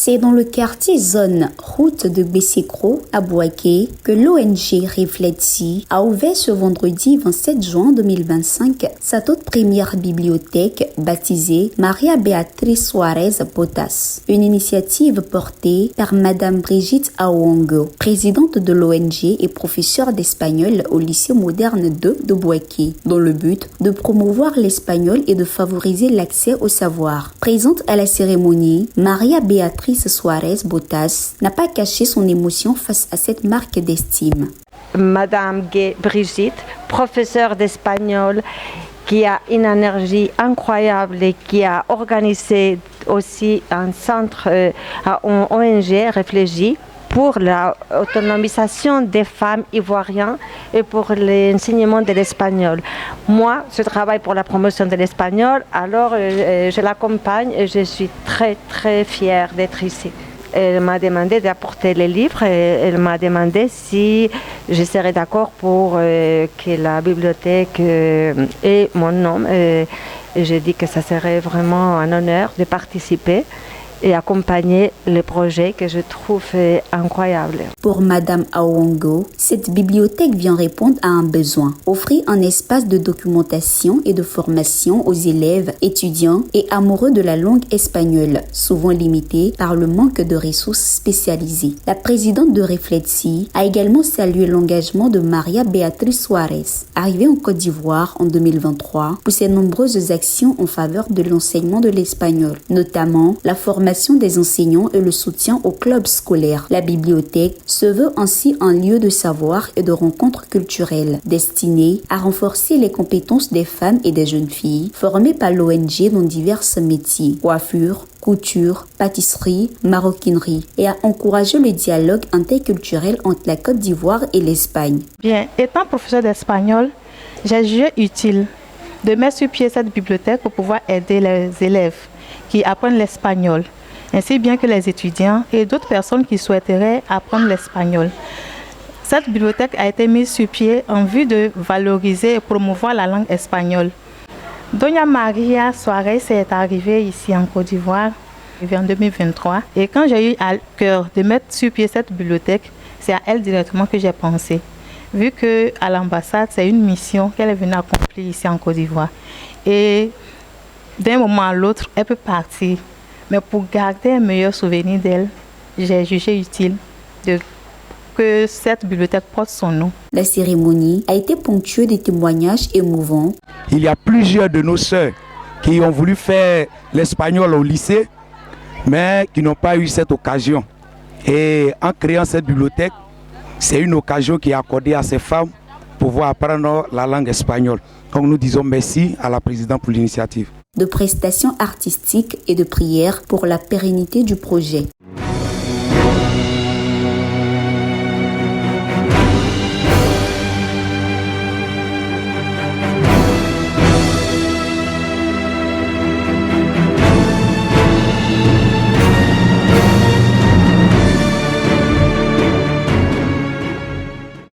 C'est dans le quartier zone route de Bessécro à Bouaké que l'ONG Refletsi a ouvert ce vendredi 27 juin 2025 sa toute première bibliothèque baptisée Maria Beatriz Suarez Botas. Une initiative portée par Madame Brigitte Aouango, présidente de l'ONG et professeure d'espagnol au lycée moderne 2 de Bouaké, dans le but de promouvoir l'espagnol et de favoriser l'accès au savoir. Présente à la cérémonie, Maria Beatriz Suarez Botas n'a pas caché son émotion face à cette marque d'estime. Madame Brigitte, professeure d'espagnol, qui a une énergie incroyable et qui a organisé aussi un centre, un ONG réfléchi pour l'autonomisation des femmes ivoiriennes et pour l'enseignement de l'espagnol. Moi, je travaille pour la promotion de l'espagnol, alors je l'accompagne et je suis très très fière d'être ici. Elle m'a demandé d'apporter les livres et elle m'a demandé si je serais d'accord pour que la bibliothèque ait mon nom. Et j'ai dit que ça serait vraiment un honneur de participer et accompagner le projet que je trouve incroyable. Pour Madame Aouango, cette bibliothèque vient répondre à un besoin, offrir un espace de documentation et de formation aux élèves, étudiants et amoureux de la langue espagnole, souvent limités par le manque de ressources spécialisées. La présidente de Refletsi a également salué l'engagement de Maria Beatriz Suarez, arrivée en Côte d'Ivoire en 2023, pour ses nombreuses actions en faveur de l'enseignement de l'espagnol, notamment la formation des enseignants et le soutien aux clubs scolaires. La bibliothèque se veut ainsi un lieu de savoir et de rencontres culturelles destiné à renforcer les compétences des femmes et des jeunes filles formées par l'ONG dans divers métiers, coiffure, couture, pâtisserie, maroquinerie et à encourager le dialogue interculturel entre la Côte d'Ivoire et l'Espagne. Bien, étant professeur d'espagnol, j'ai jugé utile de mettre sur pied cette bibliothèque pour pouvoir aider les élèves qui apprennent l'espagnol, ainsi bien que les étudiants et d'autres personnes qui souhaiteraient apprendre l'espagnol. Cette bibliothèque a été mise sur pied en vue de valoriser et promouvoir la langue espagnole. Doña Maria Suarez est arrivée ici en Côte d'Ivoire en 2023 et quand j'ai eu à cœur de mettre sur pied cette bibliothèque, c'est à elle directement que j'ai pensé. Vu qu'à l'ambassade, c'est une mission qu'elle est venue accomplir ici en Côte d'Ivoire. Et d'un moment à l'autre, elle peut partir. Mais pour garder un meilleur souvenir d'elle, j'ai jugé utile que cette bibliothèque porte son nom. La cérémonie a été ponctuée de témoignages émouvants. Il y a plusieurs de nos sœurs qui ont voulu faire l'espagnol au lycée, mais qui n'ont pas eu cette occasion. Et en créant cette bibliothèque, c'est une occasion qui est accordée à ces femmes pour pouvoir apprendre la langue espagnole. Donc nous disons merci à la présidente pour l'initiative. De prestations artistiques et de prières pour la pérennité du projet.